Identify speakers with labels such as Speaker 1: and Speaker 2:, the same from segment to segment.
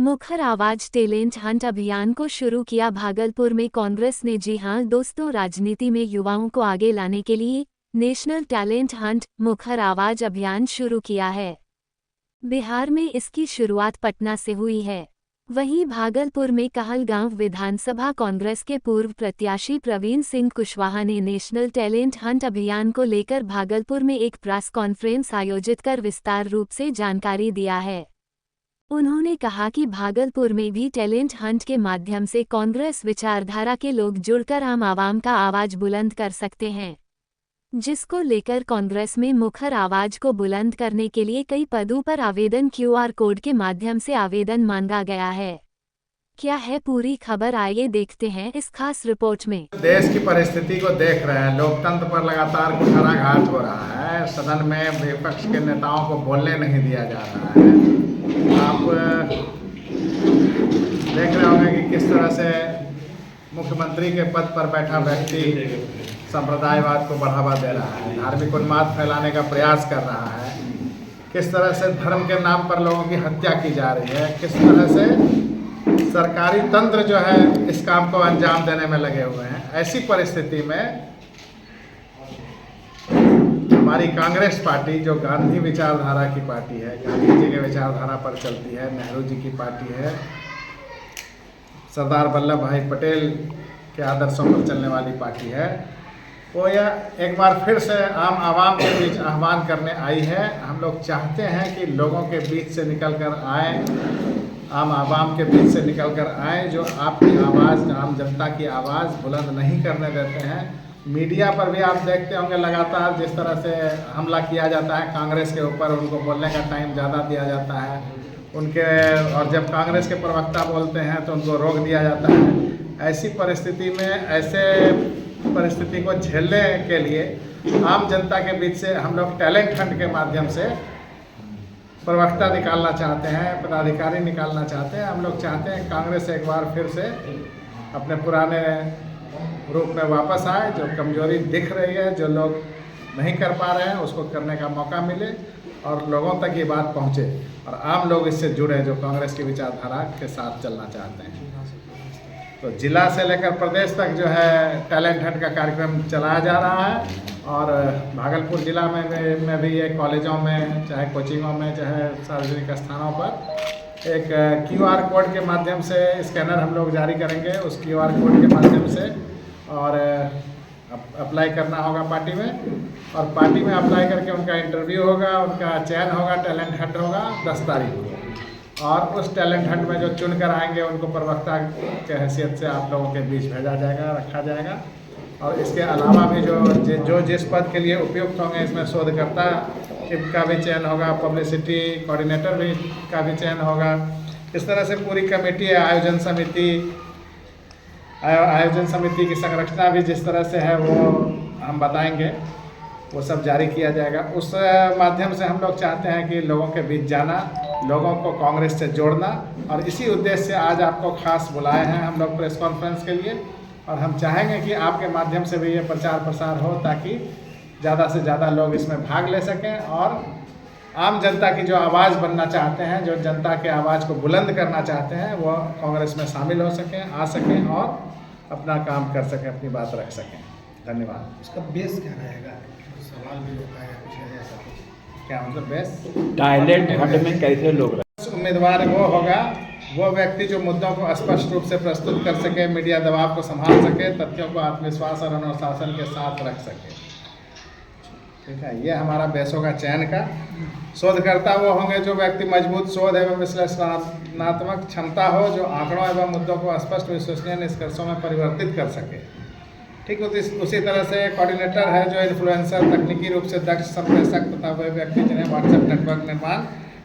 Speaker 1: मुखर आवाज talent Hunt अभियान को शुरू किया भागलपुर में कांग्रेस ने। जी हां दोस्तों, राजनीति में युवाओं को आगे लाने के लिए नेशनल टैलेंट हंट मुखर आवाज अभियान शुरू किया है। बिहार में इसकी शुरुआत पटना से हुई है। वहीं भागलपुर में कहलगांव विधानसभा कांग्रेस के पूर्व प्रत्याशी प्रवीण सिंह कुशवाहा ने नेशनल टैलेंट हंट अभियान को लेकर भागलपुर में एक प्रेस कॉन्फ्रेंस आयोजित कर विस्तार रूप से जानकारी दिया है। उन्होंने कहा कि भागलपुर में भी टैलेंट हंट के माध्यम से कांग्रेस विचारधारा के लोग जुड़कर आवाम का आवाज बुलंद कर सकते हैं, जिसको लेकर कांग्रेस में मुखर आवाज को बुलंद करने के लिए कई पदों पर आवेदन क्यूआर कोड के माध्यम से आवेदन मांगा गया है। क्या है पूरी खबर, आइए देखते हैं इस खास रिपोर्ट में।
Speaker 2: देश की परिस्थिति को देख रहे हैं, लोकतंत्र पर लगातार कुठाराघात हो रहा है। सदन में विपक्ष के नेताओं को बोलने नहीं दिया जा रहा है। आप देख रहे होंगे कि किस तरह से मुख्यमंत्री के पद पर बैठा व्यक्ति संप्रदायवाद को बढ़ावा दे रहा है, धार्मिक उन्माद फैलाने का प्रयास कर रहा है, किस तरह से धर्म के नाम पर लोगों की हत्या की जा रही है, किस तरह से सरकारी तंत्र जो है इस काम को अंजाम देने में लगे हुए हैं। ऐसी परिस्थिति में हमारी कांग्रेस पार्टी, जो गांधी विचारधारा की पार्टी है, गांधी जी के विचारधारा पर चलती है, नेहरू जी की पार्टी है, सरदार वल्लभ भाई पटेल के आदर्शों पर चलने वाली पार्टी है, वो यह एक बार फिर से आवाम के बीच आह्वान करने आई है। हम लोग चाहते हैं कि लोगों के बीच से निकल कर आए, आवाम के बीच से निकल कर आए, जो आपकी आवाज़, आम जनता की आवाज़ बुलंद नहीं करने देते हैं। मीडिया पर भी आप देखते होंगे लगातार जिस तरह से हमला किया जाता है कांग्रेस के ऊपर, उनको बोलने का टाइम ज़्यादा दिया जाता है उनके, और जब कांग्रेस के प्रवक्ता बोलते हैं तो उनको रोक दिया जाता है। ऐसी परिस्थिति में, ऐसे परिस्थिति को झेलने के लिए आम जनता के बीच से हम लोग टैलेंट हंट के माध्यम से प्रवक्ता निकालना चाहते हैं, पदाधिकारी निकालना चाहते हैं। हम लोग चाहते हैं कांग्रेस एक बार फिर से अपने पुराने रूप में वापस आए, जो कमजोरी दिख रही है, जो लोग नहीं कर पा रहे हैं, उसको करने का मौका मिले और लोगों तक ये बात पहुंचे और आम लोग इससे जुड़े, जो कांग्रेस की विचारधारा के साथ चलना चाहते हैं। तो जिला से लेकर प्रदेश तक जो है टैलेंट हंट का कार्यक्रम चलाया जा रहा है और भागलपुर जिला में भी ये कॉलेजों में, चाहे कोचिंगों में, चाहे सार्वजनिक स्थानों पर एक क्यूआर कोड के माध्यम से स्कैनर हम लोग जारी करेंगे। उस क्यूआर कोड के माध्यम से और अप्लाई करना होगा पार्टी में, और पार्टी में अप्लाई करके उनका इंटरव्यू होगा, उनका चयन होगा, टैलेंट हंट होगा 10 तारीख को, और उस टैलेंट हंट में जो चुनकर आएंगे उनको प्रवक्ता के हैसियत से आप लोगों के बीच भेजा जाएगा, रखा जाएगा। और इसके अलावा भी जो जिस पद के लिए उपयुक्त होंगे, इसमें शोधकर्ता का भी चयन होगा, पब्लिसिटी कोऑर्डिनेटर भी का भी चयन होगा। इस तरह से पूरी कमेटी है, आयोजन समिति की संरचना भी जिस तरह से है वो हम बताएंगे, वो सब जारी किया जाएगा। उस माध्यम से हम लोग चाहते हैं कि लोगों के बीच जाना, लोगों को कांग्रेस से जोड़ना, और इसी उद्देश्य से आज आपको खास बुलाए हैं हम लोग प्रेस कॉन्फ्रेंस के लिए। और हम चाहेंगे कि आपके माध्यम से भी ये प्रचार प्रसार हो, ताकि ज़्यादा से ज़्यादा लोग इसमें भाग ले सकें और आम जनता की जो आवाज़ बनना चाहते हैं, जो जनता के आवाज़ को बुलंद करना चाहते हैं, वो कांग्रेस में शामिल हो सकें, आ सकें और अपना काम कर सकें, अपनी बात रख सकें। धन्यवाद।
Speaker 3: उसका बेस क्या रहेगा? सवाल भी होता है कुछ ऐसा,
Speaker 2: क्या मतलब बेस?
Speaker 4: टैलेंट हंट में कैसे लोग
Speaker 2: उम्मीदवार वो होगा, वो व्यक्ति जो मुद्दों को स्पष्ट रूप से प्रस्तुत कर सके, मीडिया दबाव को संभाल सके, तथ्यों को आत्मविश्वास और अनुशासन के साथ रख सके। ठीक है, ये हमारा बेस होगा चयन का। शोधकर्ता वो होंगे जो व्यक्ति मजबूत शोध एवं विश्लेषणात्मक क्षमता हो, जो आंकड़ों एवं मुद्दों को स्पष्ट विश्वसनीय निष्कर्षों में परिवर्तित कर सके। ठीक, उसी तरह से कोऑर्डिनेटर है जो इन्फ्लुएंसर, तकनीकी रूप से दक्ष संप्रेषक तथा वे व्यक्ति जिन्हें व्हाट्सएप नेटवर्क निर्माण,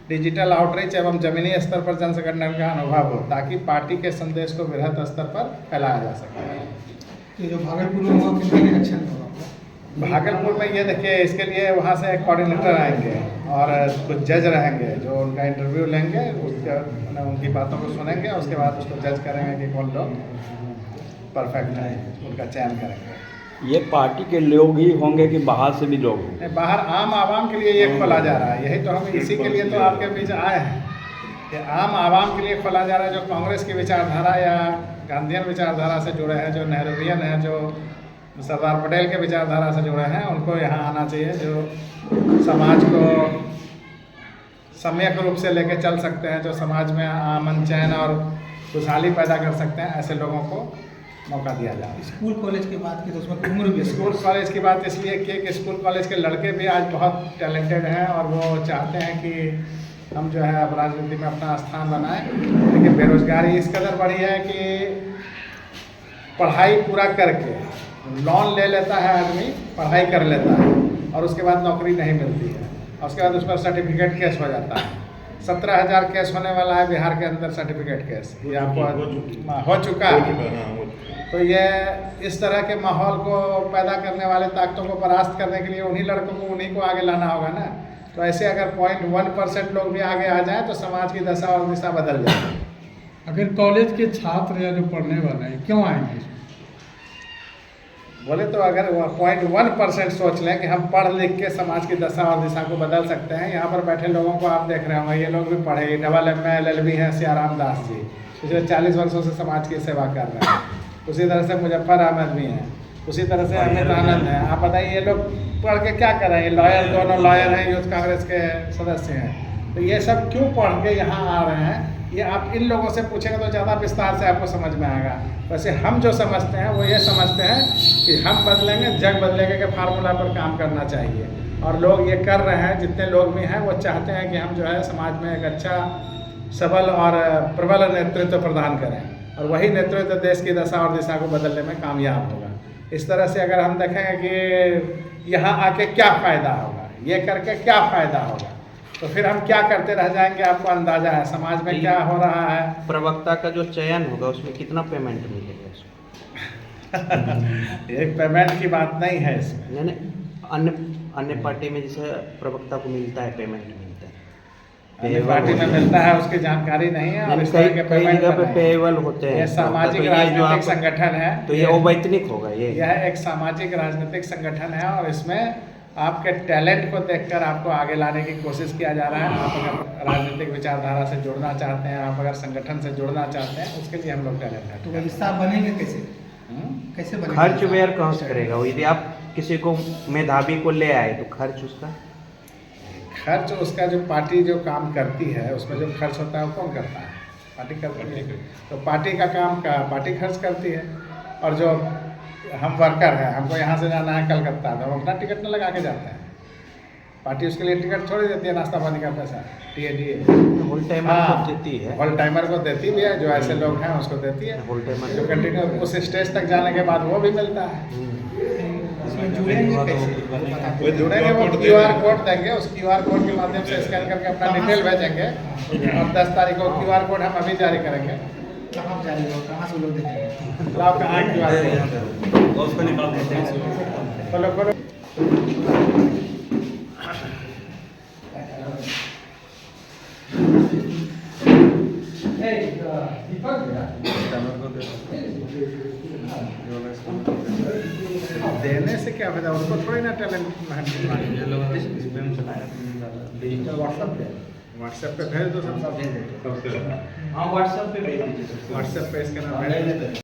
Speaker 2: डिजिटल आउटरीच एवं जमीनी स्तर पर जन संगठन का अनुभव हो, ताकि पार्टी के संदेश को वृहद स्तर पर फैलाया जा सके।
Speaker 3: ये जो भागलपुर में हुआ, कितने इलेक्शन होगा?
Speaker 2: भागलपुर में ये देखिए, इसके लिए वहाँ से कोऑर्डिनेटर आएंगे और कुछ जज रहेंगे जो उनका इंटरव्यू लेंगे, उसके उनकी बातों को सुनेंगे, उसके बाद उसको जज करेंगे कि कौन लोग परफेक्ट है, उनका चयन करेंगे।
Speaker 4: ये पार्टी के लोग ही होंगे कि बाहर से भी लोग होंगे?
Speaker 2: बाहर आम आवाम के लिए ये खोला जा रहा है, यही तो हम इसी के लिए तो आपके बीच आए हैं कि आम आवाम के लिए खोला जा रहा है, जो कांग्रेस की विचारधारा या गांधीयन विचारधारा से जुड़े हैं, जो नेहरूवियन हैं, जो सरदार पटेल के विचारधारा से जुड़े हैं, उनको यहाँ आना चाहिए। जो समाज को सम्यक रूप से लेके चल सकते हैं, जो समाज में अमन चैन और खुशहाली पैदा कर सकते हैं, ऐसे लोगों को मौका दिया जाए।
Speaker 3: स्कूल कॉलेज की बात की तो उसमें उम्र भी
Speaker 2: स्कूल कॉलेज की बात इसलिए की कि स्कूल कॉलेज के लड़के भी आज बहुत टैलेंटेड हैं और वो चाहते हैं कि हम जो है अब राजनीति में अपना स्थान बनाएं। लेकिन बेरोजगारी इस कदर बढ़ी है कि पढ़ाई पूरा करके लोन ले लेता है आदमी, पढ़ाई कर लेता है और उसके बाद नौकरी नहीं मिलती है और उसके बाद उस पर सर्टिफिकेट केस हो जाता है। 17,000 केस होने वाला है बिहार के अंदर, सर्टिफिकेट केस ये आपको हो चुका है। तो ये इस तरह के माहौल को पैदा करने वाले ताकतों को परास्त करने के लिए उन्हीं लड़कों को, उन्हीं को आगे लाना होगा ना। तो ऐसे अगर 0.1% लोग भी आगे आ जाएं तो समाज की दशा और दिशा बदल जाए।
Speaker 5: अगर कॉलेज के छात्र या जो पढ़ने वाले हैं क्यों आएंगे?
Speaker 2: बोले तो अगर 0.1% सोच लें कि हम पढ़ लिख के समाज की दशा और दिशा को बदल सकते हैं। यहाँ पर बैठे लोगों को आप देख रहे होंगे, ये लोग भी पढ़े, MA LLB हैं सियाराम दास जी, पिछले 40 वर्षों से समाज की सेवा कर रहे हैं। उसी तरह से मुजफ्फर अहमद भी हैं, उसी तरह से अमित आनंद हैं। आप बताइए ये लोग पढ़ के क्या कर रहे हैं? लॉयर, दोनों लॉयर हैं, यूथ कांग्रेस के सदस्य हैं। तो ये सब क्यों पढ़ के यहाँ आ रहे हैं, ये आप इन लोगों से पूछेंगे तो ज़्यादा विस्तार से आपको समझ में आएगा। वैसे हम जो समझते हैं वो ये समझते हैं कि हम बदलेंगे, जग बदलेंगे के फार्मूला पर काम करना चाहिए और लोग ये कर रहे हैं। जितने लोग भी हैं वो चाहते हैं कि हम जो है समाज में एक अच्छा, सबल और प्रबल नेतृत्व प्रदान करें और वही नेतृत्व देश की दशा और दिशा को बदलने में कामयाब होगा। इस तरह से अगर हम देखेंगे कि यहाँ आके क्या फ़ायदा होगा, ये करके क्या फ़ायदा होगा, तो फिर हम क्या करते रह जाएंगे। आपको अंदाजा है समाज में क्या हो रहा है।
Speaker 6: प्रवक्ता का जो चयन होगा उसमें कितना पेमेंट मिलेगा इसको?
Speaker 2: ये पेमेंट की बात नहीं है इसमें।
Speaker 6: नहीं, अन्य पार्टी में जैसे प्रवक्ता को मिलता है, पेमेंट मिलता है,
Speaker 2: अन्य पार्टी में मिलता है, उसकी जानकारी नहीं है। और इस तरह के
Speaker 6: कई जगह पे पेएबल होते हैं।
Speaker 2: ये सामाजिक राजनीतिक संगठन है,
Speaker 6: तो ये अवैतनिक होगा।
Speaker 2: यह एक सामाजिक राजनीतिक संगठन है और इसमें आपके टैलेंट को देखकर आपको आगे लाने की कोशिश किया जा रहा है। आप अगर राजनीतिक विचारधारा से जुड़ना चाहते हैं, आप अगर संगठन से जुड़ना चाहते हैं, उसके लिए हम लोग टैलेंट हैं।
Speaker 3: तो हिस्सा बनेंगे कैसे? कैसे बनेंगे?
Speaker 6: खर्च वेयर कहाँ से करेगा वो? यदि आप किसी को मेधावी को ले आए तो खर्च
Speaker 2: उसका जो पार्टी जो काम करती है उसमें जो खर्च होता है वो कौन करता है? पार्टी करती है। तो पार्टी का काम का पार्टी खर्च करती है और जो हम वर्कर हैं, हमको यहाँ से जाना है कलकत्ता, तो हम अपना टिकट न लगा के जाते हैं। पार्टी उसके लिए टिकट छोड़ देती है, नाश्ता पानी का पैसा TAD
Speaker 6: होल टाइमर को देती है।
Speaker 2: होल टाइमर को देती भी है, जो ऐसे लोग हैं उसको देती है।
Speaker 6: होल टाइमर
Speaker 2: जो कंटिन्यू उस स्टेज तक जाने के बाद वो भी मिलता है।
Speaker 3: इसमें जुड़ेंगे कैसे?
Speaker 2: वो जुड़ेंगे, वो QR कोड देंगे, उस QR कोड के माध्यम से स्कैन करके अपना डिटेल भेजेंगे और 10 तारीख को QR कोड हम अभी जारी करेंगे।
Speaker 3: कहाँ जारी होगा, कहाँ से लोग देखेंगे?
Speaker 2: आप कहाँ QR खोलो खोलो। देने से क्या फायदा, उसको थोड़ी ना टैलेंट व्हाट्सएप पे भेज दो सब।
Speaker 6: हाँ, व्हाट्सएप पे भेज दीजिए।
Speaker 2: व्हाट्सएप पे इसका नाम भेज